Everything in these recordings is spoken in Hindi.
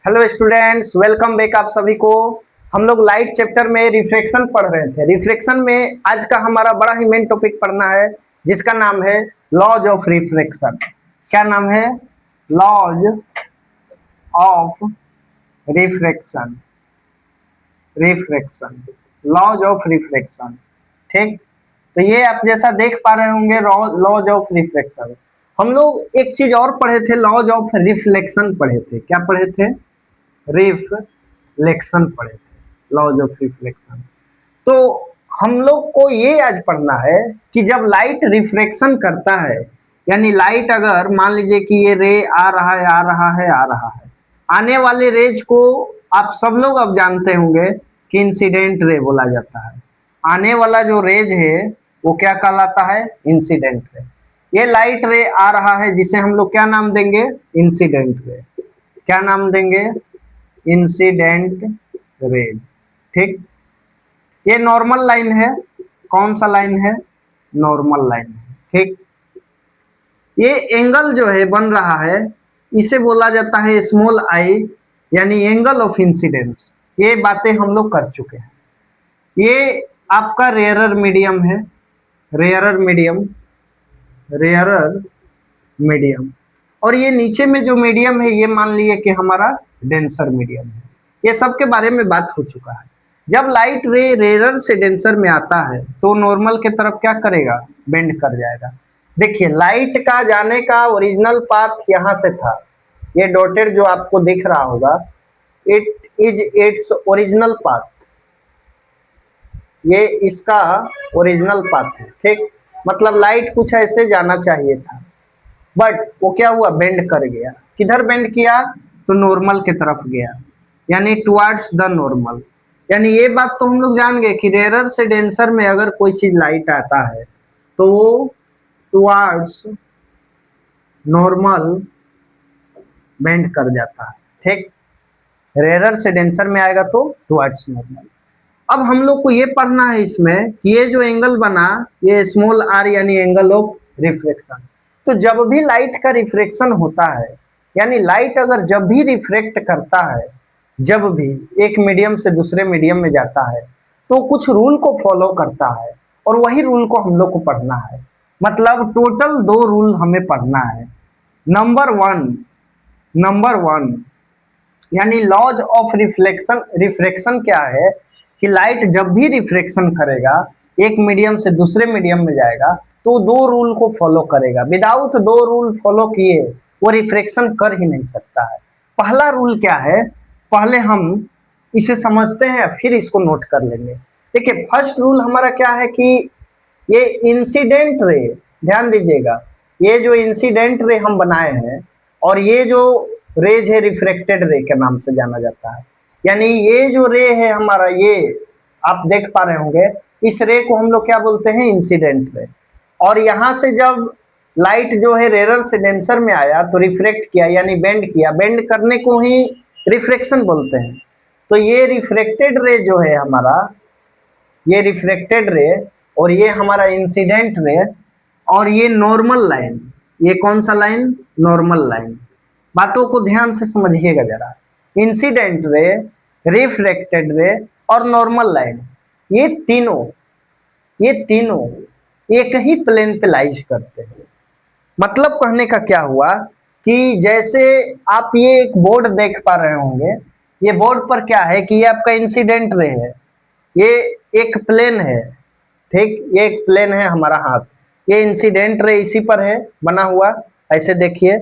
हेलो स्टूडेंट्स, वेलकम बैक आप सभी को। हम लोग लाइट चैप्टर में रिफ्लेक्शन पढ़ रहे थे। रिफ्लेक्शन में आज का हमारा बड़ा ही मेन टॉपिक पढ़ना है जिसका नाम है लॉज ऑफ रिफ्लेक्शन। क्या नाम है? Laws of reflection. Reflection, laws of reflection. ठीक, तो ये आप जैसा देख पा रहे होंगे लॉज ऑफ रिफ्लेक्शन। हम लोग एक चीज और पढ़े थे, लॉज ऑफ रिफ्लेक्शन पढ़े थे। क्या पढ़े थे? रिफ्लेक्शन पढ़े थे, लॉज ऑफ रिफ्लेक्शन। तो हम लोग को ये आज पढ़ना है कि जब लाइट रिफ्लेक्शन करता है, यानी लाइट अगर मान लीजिए कि ये रे आ रहा है आ रहा है आ रहा है, आने वाले रेज को आप सब लोग अब जानते होंगे कि इंसिडेंट रे बोला जाता है। आने वाला जो रेज है वो क्या कहलाता है? Incident ray. ये लाइट रे आ रहा है जिसे हम लोग क्या नाम देंगे? Incident ray. क्या नाम देंगे? Incident raise. ठीक, ये नॉर्मल लाइन है। कौन सा लाइन है? नॉर्मल लाइन है। ठीक, ये एंगल जो है बन रहा है इसे बोला जाता है स्मॉल आई, यानी एंगल ऑफ इंसिडेंस। ये बातें हम लोग कर चुके हैं। ये आपका रेयरर मीडियम है, रेयरर मीडियम, रेयरर मीडियम। और ये नीचे में जो मीडियम है ये मान लिए कि हमारा डेंसर मीडियम है। ये सब के बारे में बात हो चुका है। जब लाइट रे रेयर से डेंसर में आता है तो नॉर्मल के तरफ क्या करेगा? बेंड कर जाएगा। देखिए, लाइट का जाने का ओरिजिनल पाथ यहाँ से था। ये डॉटेड जो आपको दिख रहा होगा, it is its original path. ये इसका ओरिजिनल पाथ है। ठीक, मतलब लाइट कुछ ऐसे जाना चाहिए था, बट वो क्या हुआ? बेंड कर गया। किधर बेंड किया? तो नॉर्मल की तरफ गया, यानी टुवर्ड्स द नॉर्मल। यानी ये बात तो हम लोग जान गए कि रेयर से डेंसर में अगर कोई चीज लाइट आता है तो वो टुवर्ड्स नॉर्मल बेंड कर जाता है। ठीक, रेयर से डेंसर में आएगा तो टुवर्ड्स नॉर्मल। अब हम लोग को ये पढ़ना है इसमें कि ये जो एंगल बना ये स्मॉल आर यानी एंगल ऑफ रिफ्लेक्शन। तो जब भी लाइट का रिफ्लेक्शन होता है, यानी लाइट अगर जब भी रिफ्लेक्ट करता है, जब भी एक मीडियम से दूसरे मीडियम में जाता है तो कुछ रूल को फॉलो करता है, और वही रूल को हम लोग को पढ़ना है। मतलब टोटल 2 रूल हमें पढ़ना है। नंबर वन, नंबर वन यानी लॉज ऑफ रिफ्लेक्शन। रिफ्लेक्शन क्या है कि लाइट जब भी रिफ्लेक्शन करेगा, एक मीडियम से दूसरे मीडियम में जाएगा तो 2 रूल को फॉलो करेगा। विदाउट 2 रूल फॉलो किए वो रिफ्लेक्शन कर ही नहीं सकता है। पहला रूल क्या है, पहले हम इसे समझते हैं फिर इसको नोट कर लेंगे। देखिए, फर्स्ट रूल हमारा क्या है कि ये इंसिडेंट रे, ध्यान दीजिएगा, ये जो इंसिडेंट रे हम बनाए हैं और ये जो रेज है रिफ्लेक्टेड रे के नाम से जाना जाता है। यानी ये जो रे है हमारा, ये आप देख पा रहे होंगे, इस रे को हम लोग क्या बोलते हैं? Incident ray. और यहां से जब लाइट जो है रेयर से डेंसर में आया तो रिफ्लेक्ट किया यानी बेंड किया। बेंड करने को ही रिफ्लेक्शन बोलते हैं। तो ये रिफ्लेक्टेड रे जो है हमारा, ये रिफ्लेक्टेड रे और ये हमारा इंसिडेंट रे और ये नॉर्मल लाइन। ये कौन सा लाइन? Normal line. बातों को ध्यान से समझिएगा जरा। इंसिडेंट रे, रिफ्लेक्टेड रे और नॉर्मल लाइन, ये तीनों एक ही प्लेन पे लाइज करते हैं। मतलब कहने का क्या हुआ कि जैसे आप ये एक बोर्ड देख पा रहे होंगे, ये बोर्ड पर क्या है कि ये आपका इंसिडेंट रे है, ये एक प्लेन है। ठीक, ये एक प्लेन है हमारा हाथ, ये इंसिडेंट रे इसी पर है बना हुआ, ऐसे देखिए।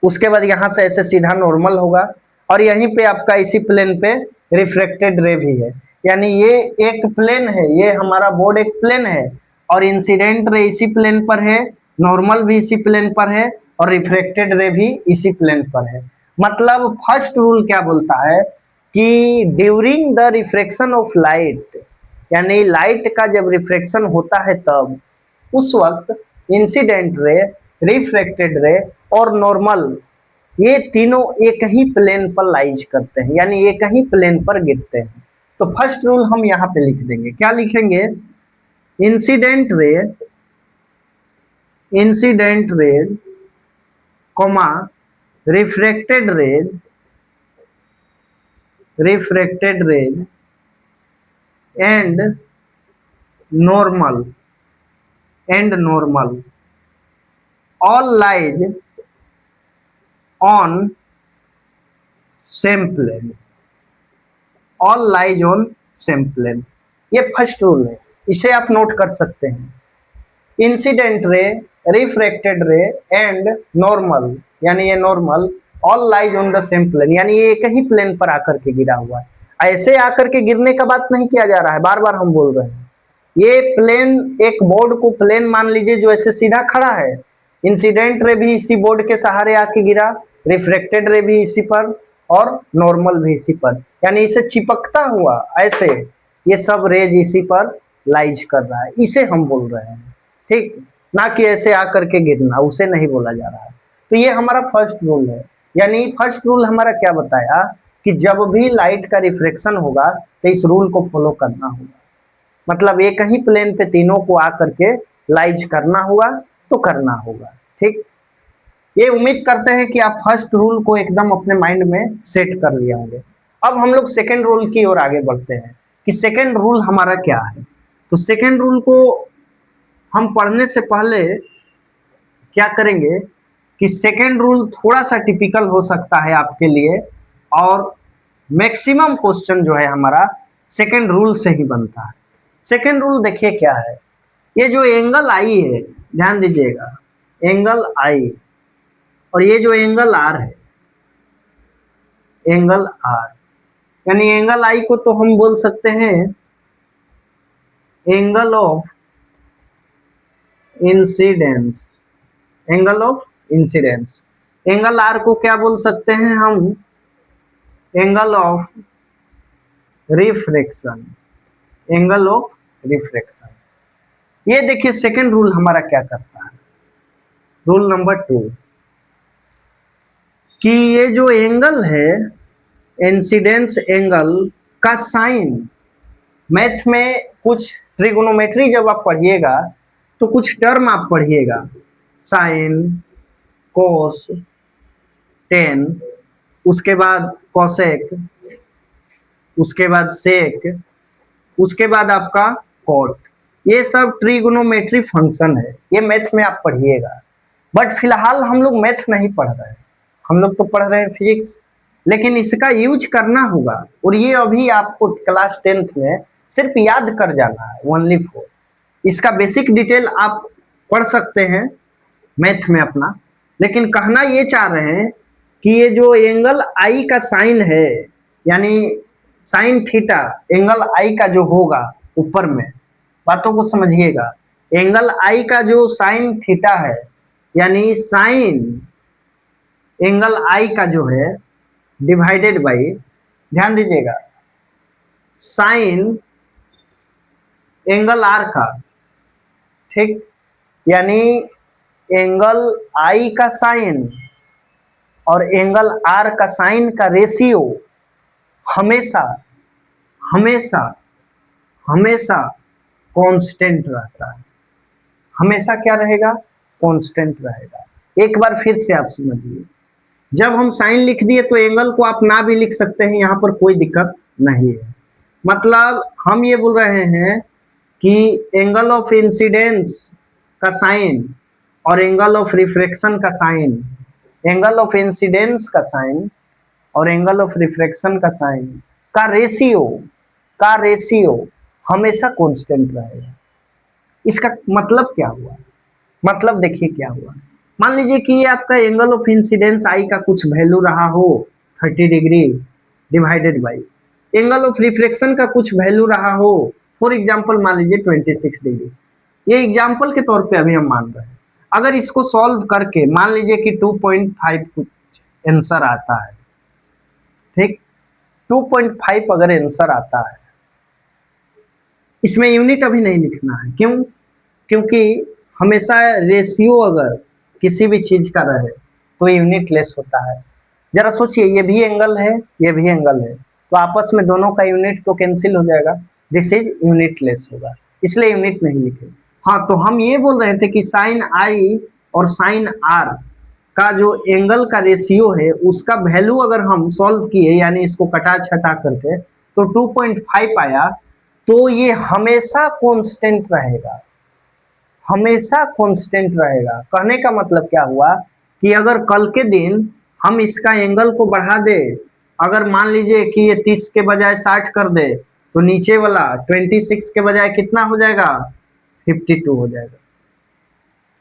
उसके बाद यहाँ से ऐसे सीधा नॉर्मल होगा और यहीं पे आपका इसी प्लेन पे रिफ्लेक्टेड रे भी है। यानी ये एक प्लेन है, ये हमारा बोर्ड एक प्लेन है और इंसिडेंट रे इसी प्लेन पर है, नॉर्मल भी इसी प्लेन पर है और रिफ्लेक्टेड रे भी इसी प्लेन पर है। मतलब फर्स्ट रूल क्या बोलता है कि during the reflection of light, यानी लाइट का जब रिफ्लेक्शन होता है तब उस वक्त इंसिडेंट रे, रिफ्लेक्टेड रे और नॉर्मल, ये तीनों एक ही प्लेन पर लाइज करते हैं, यानी एक ही प्लेन पर गिरते हैं। तो फर्स्ट रूल हम यहाँ पे लिख देंगे। क्या लिखेंगे? Incident ray, incident raise, comma, reflected raise refracted rays and normal all lies on same plane, all lies on same plane। ये फर्स्ट रूल है, इसे आप नोट कर सकते हैं। इंसिडेंट रे, रिफ्रैक्टेड रे एंड नॉर्मल, यानी ये normal all lies on the same plane, यानी ये एक ही प्लेन पर आकर के गिरा हुआ है। ऐसे आकर के गिरने का बात नहीं किया जा रहा है, बार बार हम बोल रहे हैं। ये प्लेन, एक बोर्ड को प्लेन मान लीजिए जो ऐसे सीधा खड़ा है, इंसिडेंट रे भी इसी बोर्ड के सहारे आके गिरा, रिफ्रैक्टेड रे भी इसी पर और नॉर्मल भी इसी पर, यानी इसे चिपकता हुआ ऐसे ये सब रेज इसी पर लाइज कर रहा है, इसे हम बोल रहे हैं। ठीक, ना कि ऐसे आकर के गिरना, उसे नहीं बोला जा रहा है। तो ये हमारा फर्स्ट रूल है। यानी फर्स्ट रूल हमारा क्या बताया कि जब भी लाइट का रिफ्लेक्शन होगा तो इस रूल को फॉलो करना होगा, मतलब एक ही प्लेन पे तीनों को आकर के लाइज करना हुआ तो करना होगा। ठीक, ये उम्मीद करते हैं कि आप फर्स्ट रूल को एकदम अपने माइंड में सेट कर लिए होंगे। अब हम लोग सेकेंड रूल की ओर आगे बढ़ते हैं कि सेकेंड रूल हमारा क्या है। तो सेकेंड रूल को हम पढ़ने से पहले क्या करेंगे कि सेकेंड रूल थोड़ा सा टिपिकल हो सकता है आपके लिए, और मैक्सिमम क्वेश्चन जो है हमारा सेकेंड रूल से ही बनता है। सेकेंड रूल देखिए क्या है, ये जो एंगल आई है, ध्यान दीजिएगा, एंगल आई और ये जो एंगल आर है, एंगल आर, यानी एंगल आई को तो हम बोल सकते हैं angle of incidence, angle of incidence. Angle r को क्या बोल सकते हैं हम, angle of refraction, angle of refraction. ये देखिए सेकेंड रूल हमारा क्या करता है, रूल नंबर 2, कि ये जो एंगल है इंसिडेंस एंगल का साइन, मैथ में कुछ ट्रिगोनोमेट्री जब आप पढ़िएगा तो कुछ टर्म आप पढ़िएगा, साइन, कोस, टेन, उसके बाद कोसेक, उसके बाद सेक, उसके बाद आपका कॉट, ये सब ट्रिगोनोमेट्री फंक्शन है, ये मैथ में आप पढ़िएगा। बट फिलहाल हम लोग मैथ नहीं पढ़ रहे हैं, हम लोग तो पढ़ रहे हैं फिजिक्स, लेकिन इसका यूज करना होगा, और ये अभी आपको क्लास 10th में सिर्फ याद कर जाना है, ओनली फॉर। इसका बेसिक डिटेल आप पढ़ सकते हैं मैथ में अपना, लेकिन कहना ये चाह रहे हैं कि ये जो एंगल आई का साइन है, यानी साइन थीटा एंगल आई का जो होगा ऊपर में, बातों को समझिएगा, एंगल आई का जो साइन थीटा है, यानी साइन एंगल आई का जो है डिवाइडेड बाई, ध्यान दीजिएगा, साइन एंगल आर का, ठीक, यानी एंगल आई का साइन और एंगल आर का साइन का रेशियो हमेशा हमेशा हमेशा कांस्टेंट रहता है, हमेशा क्या रहेगा, कांस्टेंट रहेगा। एक बार फिर से आप समझिए, जब हम साइन लिख दिए तो एंगल को आप ना भी लिख सकते हैं, यहाँ पर कोई दिक्कत नहीं है। मतलब हम ये बोल रहे हैं कि एंगल ऑफ इंसिडेंस का साइन और एंगल ऑफ रिफ्रैक्शन का साइन, एंगल ऑफ इंसिडेंस का साइन और एंगल ऑफ रिफ्रैक्शन का साइन का रेशियो हमेशा कांस्टेंट रहेगा। इसका मतलब क्या हुआ, मतलब देखिए क्या हुआ, मान लीजिए कि ये आपका एंगल ऑफ इंसिडेंस आई का कुछ वैल्यू रहा हो 30 degree divided by, angle of reflection का कुछ वैल्यू रहा हो, फॉर एग्जांपल मान लीजिए 26 डिग्री। ये एग्जांपल के तौर पे अभी हम मान रहे हैं। अगर इसको सॉल्व करके मान लीजिए कि 2.5 कुछ आंसर आता है, ठीक, 2.5 अगर आंसर आता है, इसमें यूनिट अभी नहीं लिखना है, क्यों, क्योंकि हमेशा रेशियो अगर किसी भी चीज का रहे तो यूनिट लेस होता है। जरा सोचिए, ये भी एंगल है, ये भी एंगल है, तो आपस में दोनों का यूनिट तो कैंसिल हो जाएगा, दिस इज यूनिट लेस होगा, इसलिए यूनिट नहीं लिखे। हाँ, तो हम ये बोल रहे थे कि साइन आई और साइन आर का जो एंगल का रेशियो है उसका वैल्यू अगर हम सॉल्व किए, यानी इसको कटा छटा करके, तो 2.5 आया, तो ये हमेशा कांस्टेंट रहेगा, हमेशा कांस्टेंट रहेगा। कहने का मतलब क्या हुआ कि अगर कल के दिन हम इसका एंगल को बढ़ा दे, अगर मान लीजिए कि ये 30 के बजाय 60 कर दे, तो नीचे वाला 26 के बजाय कितना हो जाएगा, 52 हो जाएगा।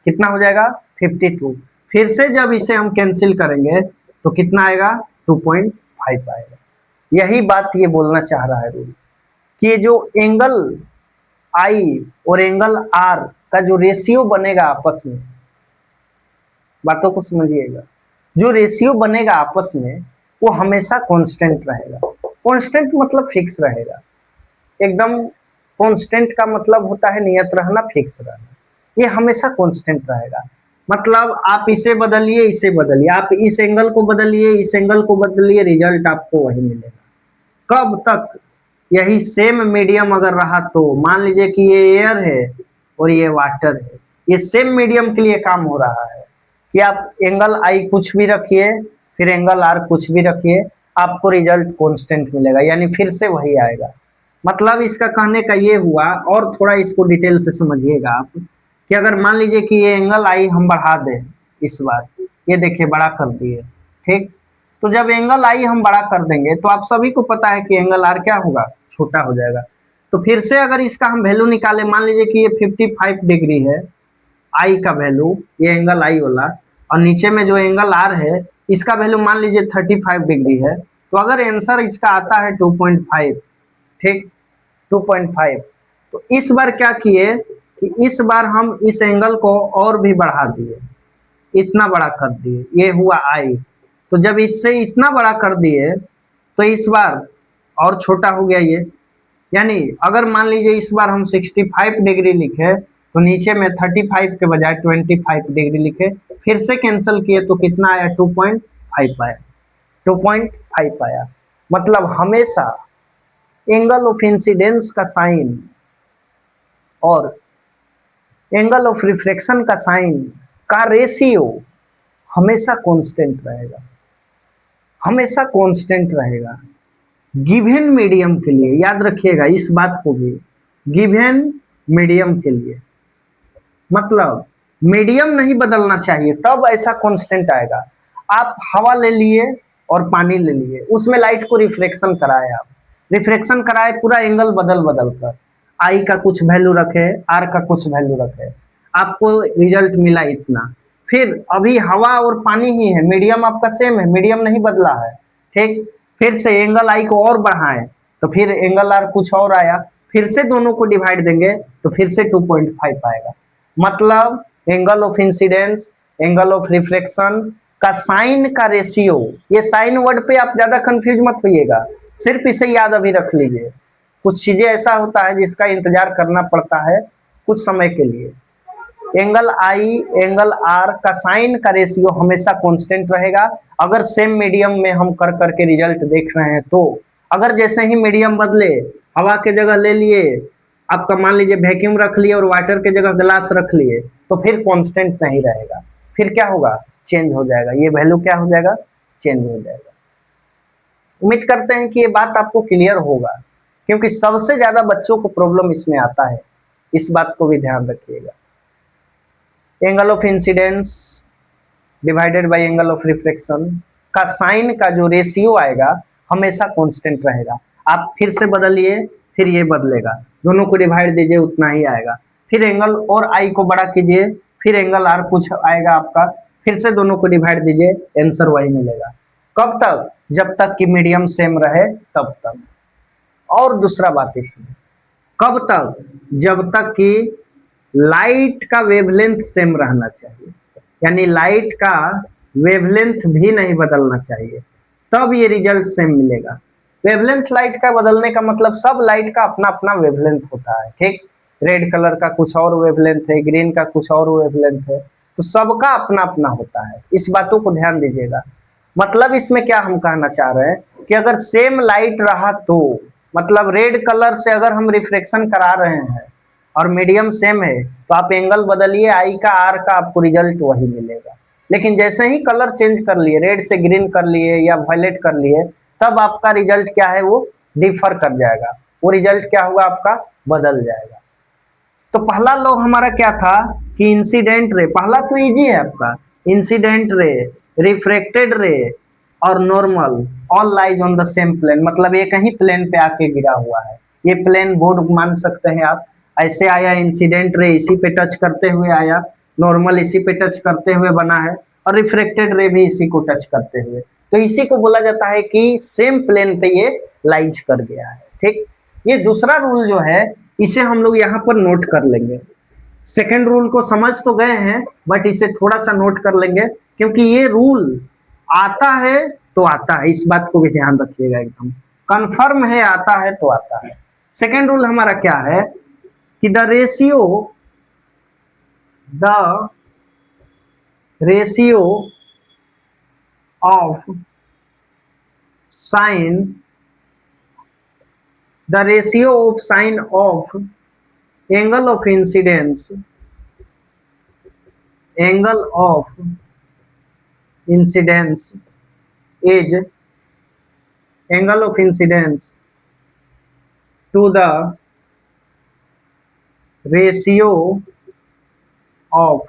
कितना हो जाएगा, 52। फिर से जब इसे हम कैंसिल करेंगे तो कितना आएगा, 2.5 आएगा। यही बात ये बोलना चाह रहा है रूल, कि जो एंगल आई और एंगल आर का जो रेशियो बनेगा आपस में, बातों को समझिएगा, जो रेशियो बनेगा आपस में वो हमेशा कांस्टेंट रहेगा। कांस्टेंट मतलब फिक्स रहेगा, एकदम कांस्टेंट का मतलब होता है नियत रहना, फिक्स रहना। ये हमेशा कांस्टेंट रहेगा। मतलब आप इसे बदलिए, इसे बदलिए, आप इस एंगल को बदलिए, इस एंगल को बदलिए, रिजल्ट आपको वही मिलेगा। कब तक, यही सेम मीडियम अगर रहा तो, मान लीजिए कि ये एयर है और ये वाटर है, ये सेम मीडियम के लिए काम हो रहा है कि आप एंगल आई कुछ भी रखिए, फिर एंगल आर कुछ भी रखिए, आपको रिजल्ट कांस्टेंट मिलेगा, यानी फिर से वही आएगा। मतलब इसका कहने का ये हुआ, और थोड़ा इसको डिटेल से समझिएगा आप, कि अगर मान लीजिए कि ये एंगल आई हम बढ़ा दें इस बार, ये देखिए बड़ा कर दिए, ठीक, तो जब एंगल आई हम बड़ा कर देंगे तो आप सभी को पता है कि एंगल आर क्या होगा, छोटा हो जाएगा। तो फिर से अगर इसका हम वैल्यू निकालें, मान लीजिए कि ये 55 डिग्री है आई का वैल्यू, ये एंगल आई वाला, और नीचे में जो एंगल आर है इसका वैल्यू मान लीजिए 35 डिग्री है, तो अगर आंसर इसका आता है 2.5, ठीक, 2.5, तो इस बार क्या किए कि इस बार हम इस एंगल को और भी बढ़ा दिए, इतना बड़ा कर दिए, ये हुआ आई। तो जब इससे इतना बड़ा कर दिए तो इस बार और छोटा हो गया ये, यानी अगर मान लीजिए इस बार हम 65 डिग्री लिखे तो नीचे में 35 के बजाय 25 डिग्री लिखे, फिर से कैंसिल किए तो कितना आया, 2.5 आया, 2.5 आया। मतलब हमेशा एंगल ऑफ इंसिडेंस का साइन और एंगल ऑफ रिफ्लेक्शन का साइन का रेशियो हमेशा कांस्टेंट रहेगा, हमेशा कांस्टेंट रहेगा गिवन मीडियम के लिए। याद रखिएगा इस बात को भी, गिवन मीडियम के लिए, मतलब मीडियम नहीं बदलना चाहिए तब ऐसा कांस्टेंट आएगा। आप हवा ले लिए और पानी ले लिए, उसमें लाइट को रिफ्लेक्शन कराए, आप रिफ्लेक्शन कराए पूरा एंगल बदल बदल कर, आई का कुछ वैल्यू रखे, आर का कुछ वैल्यू रखे, आपको रिजल्ट मिला इतना। फिर अभी हवा और पानी ही है, मीडियम आपका सेम है, मीडियम नहीं बदला है, ठीक, फिर से एंगल आई को और बढ़ाएं तो फिर एंगल आर कुछ और आया, फिर से दोनों को डिवाइड देंगे तो फिर से 2.5 आएगा। मतलब angle of incidence, angle of reflection का साइन का रेशियो, ये साइन वर्ड पे आप ज्यादा कंफ्यूज मत होइएगा, सिर्फ इसे याद अभी रख लीजिए। कुछ चीजें ऐसा होता है जिसका इंतजार करना पड़ता है कुछ समय के लिए। एंगल आई एंगल आर का साइन का रेशियो हमेशा कांस्टेंट रहेगा, अगर सेम मीडियम में हम कर करके रिजल्ट देख रहे हैं तो। अगर जैसे ही मीडियम बदले, हवा के जगह ले लिए, आपका मान लीजिए वैक्यूम रख लिए और वाटर के जगह ग्लास रख लिए, तो फिर कांस्टेंट नहीं रहेगा, फिर क्या होगा, चेंज हो जाएगा, ये वैल्यू क्या हो जाएगा, चेंज हो जाएगा। उम्मीद करते हैं कि ये बात आपको क्लियर होगा, क्योंकि सबसे ज्यादा बच्चों को प्रॉब्लम इसमें आता है, इस बात को भी ध्यान रखिएगा। Angle of incidence divided by angle of reflection का साइन का जो रेशियो आएगा हमेशा कांस्टेंट रहेगा। आप फिर से बदलिए, फिर ये बदलेगा, दोनों को डिवाइड दीजिए उतना ही आएगा, फिर एंगल और आई को बड़ा कीजिए, फिर एंगल आर कुछ आएगा आपका, फिर से दोनों को डिवाइड दीजिए, आंसर वही मिलेगा। कब तक, जब तक कि मीडियम सेम रहे तब तक। और दूसरा बात इसमें, कब तक, जब तक कि लाइट का वेवलेंथ सेम रहना चाहिए, यानी लाइट का वेवलेंथ भी नहीं बदलना चाहिए, तब ये रिजल्ट सेम मिलेगा। वेवलेंथ लाइट का बदलने का मतलब, सब लाइट का अपना अपना वेवलेंथ होता है, ठीक, रेड कलर का कुछ और वेवलेंथ है, ग्रीन का कुछ और वेवलेंथ है, तो सबका अपना अपना होता है, इस बातों को ध्यान दीजिएगा। मतलब इसमें क्या हम कहना चाह रहे हैं कि अगर सेम लाइट रहा तो, मतलब रेड कलर से अगर हम रिफ्लेक्शन करा रहे हैं और मीडियम सेम है, तो आप एंगल बदलिए आई का आर का, आपको रिजल्ट वही मिलेगा। लेकिन जैसे ही कलर चेंज कर लिए, रेड से ग्रीन कर लिए या वायलेट कर लिए, तब आपका रिजल्ट क्या है, वो डिफर कर जाएगा, वो रिजल्ट क्या होगा आपका, बदल जाएगा। तो पहला लॉ हमारा क्या था कि इंसिडेंट रे, पहला तो इजी है आपका, इंसिडेंट रे, रिफ्रेक्टेड रे और normal all lies on the same plane, मतलब ये कहीं प्लेन पे आके गिरा हुआ है। ये प्लेन बोर्ड मान सकते हैं आप, ऐसे आया इंसिडेंट रे, इसी पे टच करते हुए आया, नॉर्मल इसी पे टच करते हुए बना है, और रिफ्रेक्टेड रे भी इसी को टच करते हुए, तो इसी को बोला जाता है कि सेम प्लेन पे ये लाइज कर गया है। ठीक, ये दूसरा रूल जो है इसे हम लोग यहाँ पर नोट कर लेंगे। सेकेंड रूल को समझ तो गए हैं, बट इसे थोड़ा सा नोट कर लेंगे, क्योंकि ये रूल आता है तो आता है, इस बात को भी ध्यान रखिएगा, एकदम कंफर्म है, आता है तो आता है। सेकेंड रूल हमारा क्या है कि the ratio of sine, the ratio of sine of angle of incidence is angle of incidence to the ratio of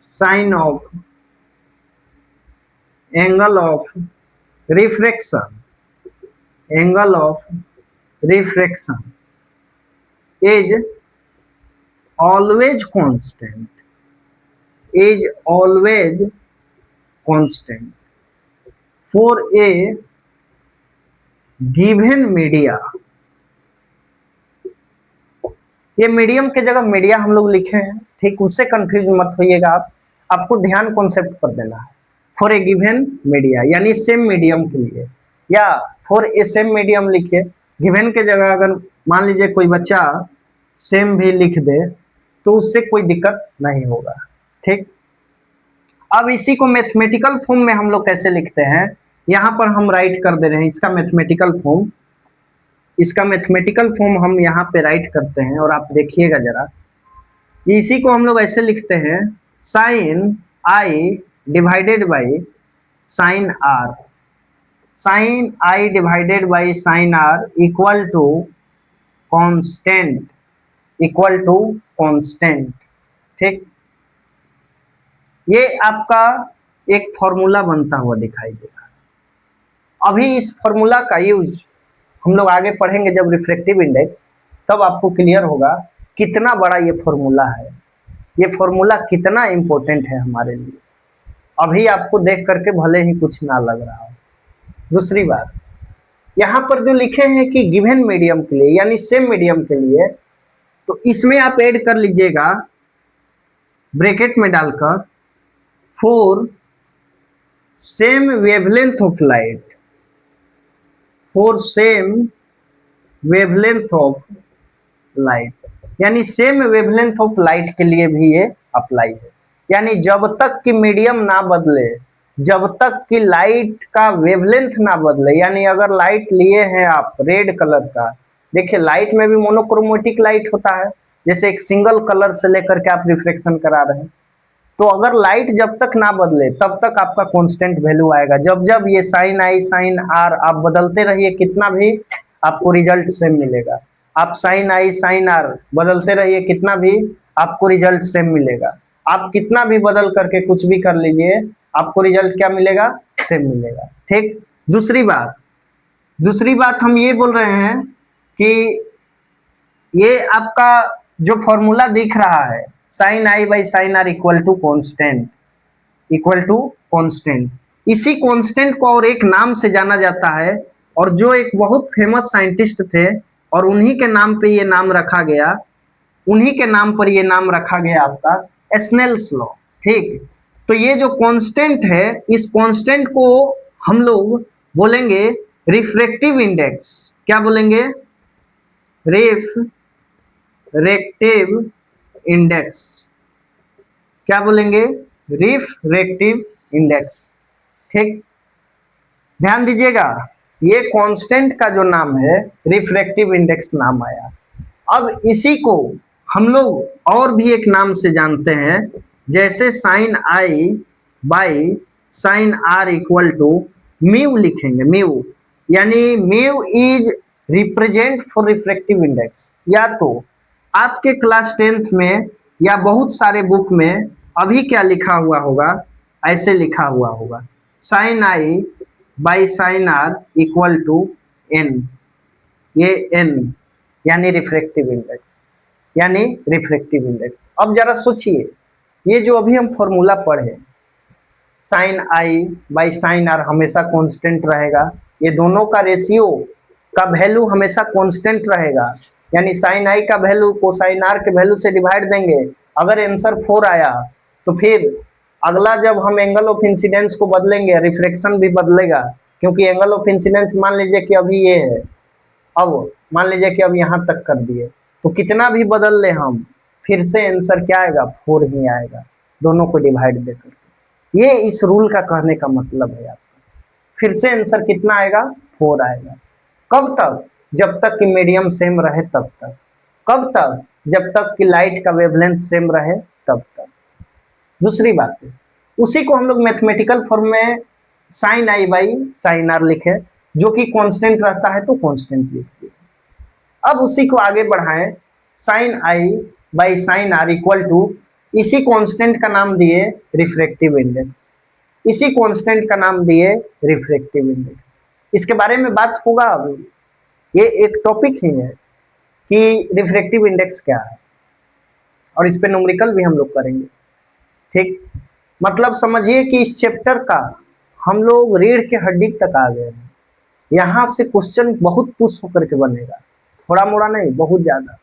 sine of angle of refraction is always constant for a given media। ये मीडियम के जगह मीडिया हम लोग लिखे हैं, ठीक, उससे कंफ्यूज मत होइएगा आप, आपको ध्यान कॉन्सेप्ट पर देना है। फॉर ए गिवन मीडिया यानी सेम मीडियम के लिए, या फॉर ए सेम मीडियम लिखिए, गिवन के जगह अगर मान लीजिए कोई बच्चा सेम भी लिख दे तो उससे कोई दिक्कत नहीं होगा। ठीक, अब इसी को मैथमेटिकल फॉर्म में हम लोग कैसे लिखते हैं, यहाँ पर हम राइट कर दे रहे हैं इसका मैथमेटिकल फॉर्म, हम यहाँ पे राइट करते हैं, और आप देखिएगा जरा, इसी को हम लोग ऐसे लिखते हैं, sine i divided by sine r, sine i divided by sine r equal to constant. ठीक, ये आपका एक फॉर्मूला बनता हुआ दिखाई देगा। अभी इस फॉर्मूला का यूज हम लोग आगे पढ़ेंगे जब रिफ्रैक्टिव इंडेक्स, तब आपको क्लियर होगा कितना बड़ा ये फॉर्मूला है, ये फॉर्मूला कितना इंपॉर्टेंट है हमारे लिए। अभी आपको देख करके भले ही कुछ ना लग रहा हो। दूसरी बात, यहाँ पर जो लिखे हैं कि गिवन मीडियम के लिए यानी सेम मीडियम के लिए, तो इसमें आप ऐड कर लीजिएगा ब्रैकेट में डालकर for same wavelength of light, यानी सेम वेवलेंथ ऑफ लाइट के लिए भी ये अप्लाई है। यानी जब तक कि मीडियम ना बदले, जब तक कि लाइट का वेवलेंथ ना बदले, यानी अगर लाइट लिए हैं आप रेड कलर का, देखिए लाइट में भी मोनोक्रोमेटिक लाइट होता है, जैसे एक सिंगल कलर से लेकर के आप रिफ्लेक्शन करा रहे हैं, तो अगर लाइट जब तक ना बदले तब तक आपका कांस्टेंट वैल्यू आएगा। जब जब ये साइन आई साइन आर आप बदलते रहिए कितना भी, आपको रिजल्ट सेम मिलेगा। आप साइन आई साइन आर बदलते रहिए कितना भी, आपको रिजल्ट सेम मिलेगा। आप कितना भी बदल करके कुछ भी कर लीजिए, आपको रिजल्ट क्या मिलेगा, सेम मिलेगा। ठीक, दूसरी बात हम ये बोल रहे हैं कि ये आपका जो फॉर्मूला दिख रहा है sine i by sine r equal to constant, इसी कॉन्स्टेंट को और एक नाम से जाना जाता है, और जो एक बहुत फेमस साइंटिस्ट थे और उन्हीं के नाम पे ये नाम रखा गया, उन्हीं के नाम पर ये नाम रखा गया आपका स्नेल्स लॉ। ठीक, तो ये जो कांस्टेंट है, इस कांस्टेंट को हम लोग बोलेंगे रिफ्रैक्टिव इंडेक्स। क्या बोलेंगे, रिफ्रैक्टिव इंडेक्स। क्या बोलेंगे, रिफ्रैक्टिव इंडेक्स। ठीक, ध्यान दीजिएगा, ये कांस्टेंट का जो नाम है रिफ्रैक्टिव इंडेक्स नाम आया। अब इसी को हम लोग और भी एक नाम से जानते हैं, जैसे sine i by sine r equal to mu लिखेंगे, म्यू यानी mu is represent for refractive index. या तो आपके क्लास 10th में या बहुत सारे बुक में अभी क्या लिखा हुआ होगा, ऐसे लिखा हुआ होगा sine i by sine r equal to n, ये एन यानी रिफ्रैक्टिव इंडेक्स, यानी रिफ्रैक्टिव इंडेक्स। अब जरा सोचिए, ये जो अभी हम फॉर्मूला पढ़े sine i by sine r हमेशा कांस्टेंट रहेगा, ये दोनों का रेशियो का वैल्यू हमेशा कांस्टेंट रहेगा, यानी साइन आई का वैल्यू कोसाइन आर के वैल्यू से डिवाइड देंगे। अगर आंसर 4 आया तो फिर अगला जब हम एंगल ऑफ इंसिडेंस को बदलेंगे रिफ्लेक्शन भी बदलेगा, क्योंकि एंगल ऑफ इंसिडेंस मान लीजिए कि अभी ये है, अब मान लीजिए कि अब यहाँ तक कर दिए, तो कितना भी बदल ले हम फिर से आंसर क्या आएगा, 4 ही आएगा, दोनों को डिवाइड देकर। ये इस रूल का कहने का मतलब है आपका, फिर से आंसर कितना आएगा, 4 आएगा। कब तक, जब तक कि मीडियम सेम रहे तब तक। कब तक, जब तक कि लाइट का वेवलेंथ सेम रहे तब तक। दूसरी बात है, उसी को हम लोग मैथमेटिकल फॉर्म में sine i by sine r लिखे, जो कि कांस्टेंट रहता है तो कांस्टेंट लिख दिए। अब उसी को आगे बढ़ाएं, sine i by sine r equal to, इसी कांस्टेंट का नाम दिए रिफ्रैक्टिव इंडेक्स, इसी कांस्टेंट का नाम दिए रिफ्रैक्टिव इंडेक्स। इसके बारे में बात होगा अभी, ये एक टॉपिक ही है कि रिफ्रैक्टिव इंडेक्स क्या है, और इस पे न्यूमेरिकल भी हम लोग करेंगे। ठीक, मतलब समझिए कि इस चैप्टर का हम लोग रीढ़ के हड्डी तक आ गए हैं। यहाँ से क्वेश्चन बहुत पुश होकर के बनेगा, थोड़ा मोड़ा नहीं, बहुत ज्यादा।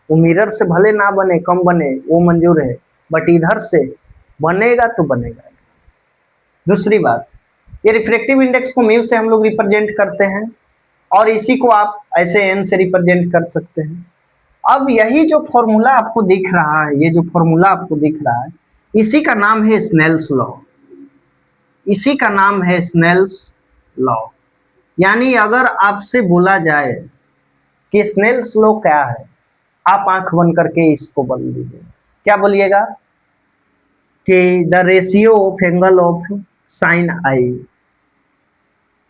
वो मिरर से भले ना बने, कम बने, वो मंजूर है, बट इधर से बनेगा तो बनेगा। दूसरी बात, ये रिफ्रैक्टिव इंडेक्स को म्यू से हम लोग रिप्रेजेंट करते हैं, और इसी को आप ऐसे एन से रिप्रेजेंट कर सकते हैं। अब यही जो फॉर्मूला आपको दिख रहा है, ये जो फॉर्मूला आपको दिख रहा है, इसी का नाम है स्नेल्स लॉ, इसी का नाम है स्नेल्स लॉ। यानी अगर आपसे बोला जाए कि स्नेल्स लॉ क्या है, आप आंख बंद करके इसको बोल दीजिए, क्या बोलिएगा कि the ratio of angle of sine i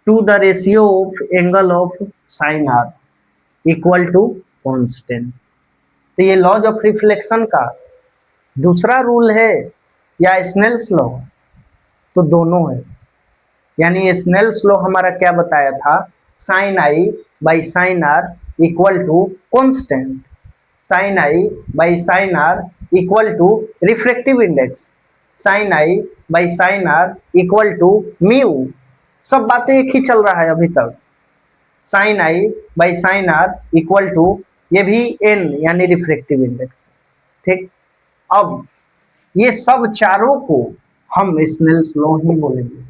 to the ratio of angle of sine r equal to constant. तो ये लॉज ऑफ रिफ्लेक्शन का दूसरा रूल है या स्नेल्स लॉ, तो दोनों है। यानी स्नेल्स लॉ हमारा क्या बताया था, sine i by sine r equal to constant, sine i by sine r equal to refractive index, sine i by sine r equal to mu. सब बातें एक ही चल रहा है अभी तक, sine i by sine r equal to, ये भी एन यानी रिफ्रैक्टिव इंडेक्स। ठीक, अब ये सब चारों को हम स्नेल्स लॉ ही बोलेंगे।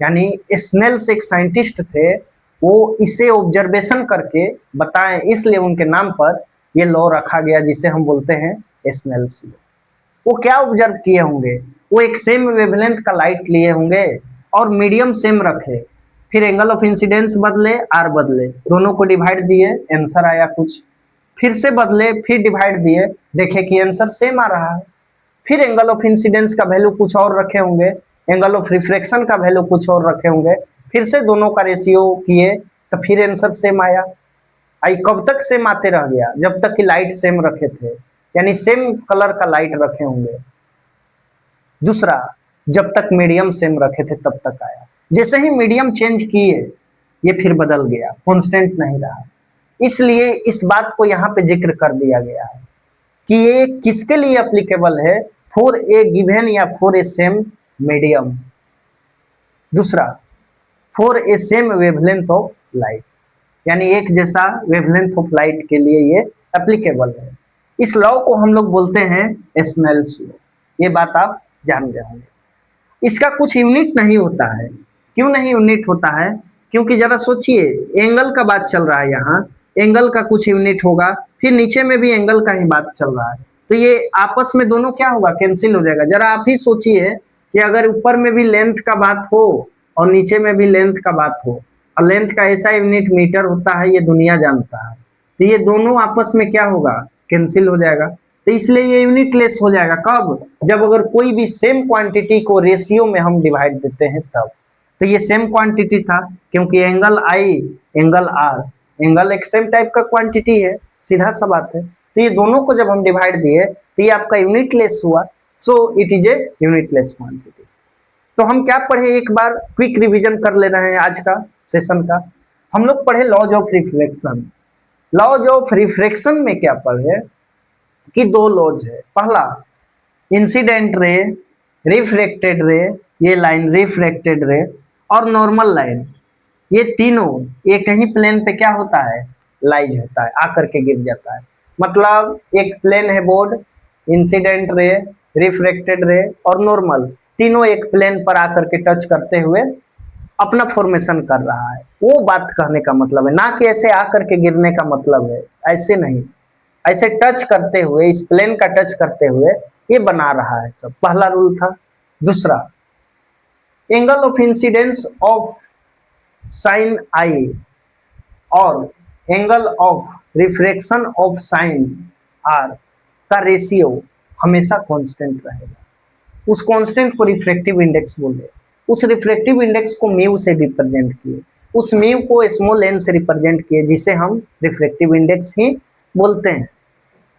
यानी स्नेल्स एक साइंटिस्ट थे, वो इसे ऑब्जर्वेशन करके बताएं, इसलिए उनके नाम पर ये लॉ रखा गया जिसे हम बोलते हैं स्नेल्स लॉ। वो क्या ऑब्जर्व किए होंगे, वो एक सेम वेवलेंथ का लाइट लिए होंगे और मीडियम सेम रखे, फिर एंगल ऑफ इंसिडेंस बदले, आर बदले, दोनों को डिवाइड दिए, आंसर आया कुछ, फिर से बदले, फिर डिवाइड दिए, देखे कि आंसर सेम आ रहा है, फिर एंगल ऑफ इंसिडेंस का वैल्यू कुछ और रखे होंगे, एंगल ऑफ रिफ्लेक्शन का वैल्यू कुछ और रखे होंगे, फिर से दोनों का रेशियो किए तो फिर आंसर सेम आया। आई कब तक सेम आते रह गया, जब तक कि लाइट सेम रखे थे, यानी सेम कलर का लाइट रखे होंगे। दूसरा, जब तक मीडियम सेम रखे थे तब तक आया, जैसे ही मीडियम चेंज किए ये फिर बदल गया, कांस्टेंट नहीं रहा। इसलिए इस बात को यहाँ पे जिक्र कर दिया गया है कि ये किसके लिए एप्लीकेबल है, फॉर ए गिवन या फॉर ए सेम मीडियम। दूसरा, for a same wavelength of light, यानी एक जैसा वेवलेंथ ऑफ लाइट के लिए ये एप्लीकेबल है। इस लॉ को हम लोग बोलते हैं स्नेल्स लॉ, ये बात आप जान गए होंगे। इसका कुछ यूनिट नहीं होता है, क्यों नहीं यूनिट होता है, क्योंकि जरा सोचिए, एंगल का बात चल रहा है, यहाँ एंगल का कुछ यूनिट होगा, फिर नीचे में भी एंगल का ही बात चल रहा है, तो ये आपस में दोनों क्या होगा, कैंसिल हो जाएगा। जरा आप ही सोचिए कि अगर ऊपर में भी लेंथ का बात हो और नीचे में भी लेंथ का बात हो, और लेंथ का ऐसा यूनिट मीटर होता है, ये दुनिया जानता है, तो ये दोनों आपस में क्या होगा, कैंसिल हो जाएगा। तो इसलिए ये यूनिटलेस हो जाएगा कब, जब अगर कोई भी सेम क्वांटिटी को रेशियो में हम डिवाइड देते हैं तब। तो ये सेम क्वांटिटी था क्योंकि angle i, angle r, angle एक सेम टाइप का क्वांटिटी है, सीधा सा बात है। तो ये दोनों को जब हम डिवाइड दिए तो ये आपका यूनिटलेस हुआ, so it is a unitless quantity. तो हम क्या पढ़े, एक बार क्विक रिवीजन कर ले रहे हैं आज का सेशन का। हम लोग पढ़े laws of reflection. Laws of refraction में क्या पढ़े कि दो लॉज है। पहला इंसिडेंट रे, रिफ्लेक्टेड रे, ये लाइन रिफ्लेक्टेड रे, और नॉर्मल लाइन, ये तीनों एक ही प्लेन पे क्या होता है, लाइज होता है, आकर के गिर जाता है। मतलब एक प्लेन है board, incident ray, reflected ray और नॉर्मल, तीनों एक प्लेन पर आकर के टच करते हुए अपना फॉर्मेशन कर रहा है, वो बात कहने का मतलब है, ना कि ऐसे आकर के गिरने का मतलब है, ऐसे नहीं, ऐसे टच करते हुए, इस प्लेन का टच करते हुए ये बना रहा है सब। पहला रूल था। दूसरा, angle of incidence of sine i और angle of refraction of sine r का रेशियो हमेशा कांस्टेंट रहेगा। उस कांस्टेंट को रिफ्रैक्टिव इंडेक्स बोले। उस रिफ्रैक्टिव इंडेक्स को म्यू से रिप्रेजेंट किए, उस म्यू को स्मॉल एन से रिप्रेजेंट किए, जिसे हम रिफ्रैक्टिव इंडेक्स ही बोलते हैं।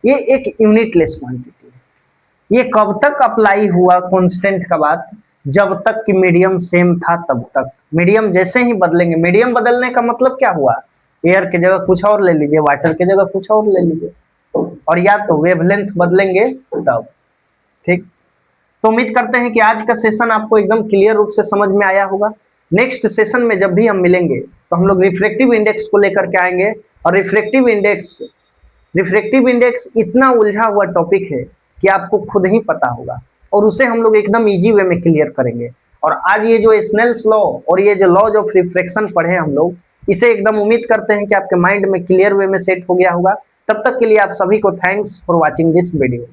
ये एक यूनिटलेस क्वांटिटी है। ये कब तक अप्लाई हुआ कांस्टेंट का बात, जब तक कि मीडियम सेम था तब तक। मीडियम जैसे ही बदलेंगे, मीडियम बदलने का मतलब क्या हुआ, एयर की जगह कुछ और ले लीजिए, वाटर की जगह कुछ और ले लीजिए, और या तो वेवलेंथ बदलेंगे तब। ठीक, तो उम्मीद करते हैं कि आज का सेशन आपको एकदम क्लियर रूप से समझ में आया होगा। नेक्स्ट सेशन में जब भी हम मिलेंगे तो हम लोग रिफ्रैक्टिव इंडेक्स को लेकर के आएंगे, और रिफ्रैक्टिव इंडेक्स इतना उलझा हुआ टॉपिक है कि आपको खुद ही पता होगा, और उसे हम लोग एकदम इजी वे में क्लियर करेंगे। और आज ये जो स्नेल्स लॉ और ये जो लॉज ऑफ रिफ्रैक्शन पढ़े हम लोग, इसे एकदम उम्मीद करते हैं कि आपके माइंड में क्लियर वे में सेट हो गया होगा। तब तक के लिए आप सभी को thanks for watching this video.